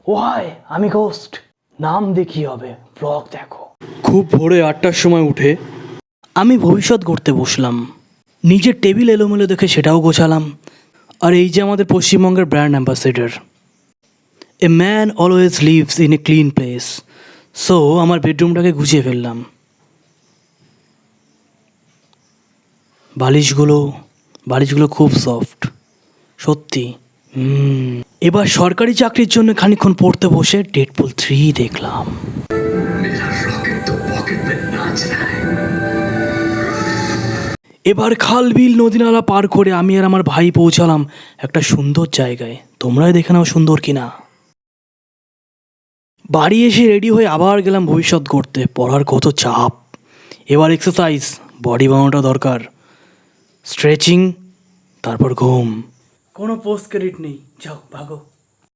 Y আমি ghost, নাম দেখি হবে, ব্লগ দেখো। খুব ভোরে 8টার সময় উঠে আমি ভবিষ্যৎ গড়তে বসলাম। নিজের টেবিল এলোমেলো দেখে সেটাও গোছালাম। আর এই যে আমাদের পশ্চিমবঙ্গের brand ambassador, a man always lives in a clean place. So আমার বেডরুমটাকে গুছিয়ে ফেললাম। বালিশগুলো খুব সফট, সত্যি। এবার সরকারি চাকরির জন্য খানিকক্ষণ পড়তে বসে ডেডপুল 3 দেখলাম। এবার খাল বিল নদী নালা পার করে আমি আর আমার ভাই পৌঁছালাম একটা সুন্দর জায়গায়। তোমরাই দেখে নাও সুন্দর কিনা। বাড়ি এসে রেডি হয়ে আবার গেলাম ভবিষ্যৎ গড়তে। পড়ার কত চাপ, এবার এক্সারসাইজ, বডি বানানোটা দরকার, স্ট্রেচিং, তারপর ঘুম। কোনো পোস্ট ক্রেডিট নেই, যাও ভাগো।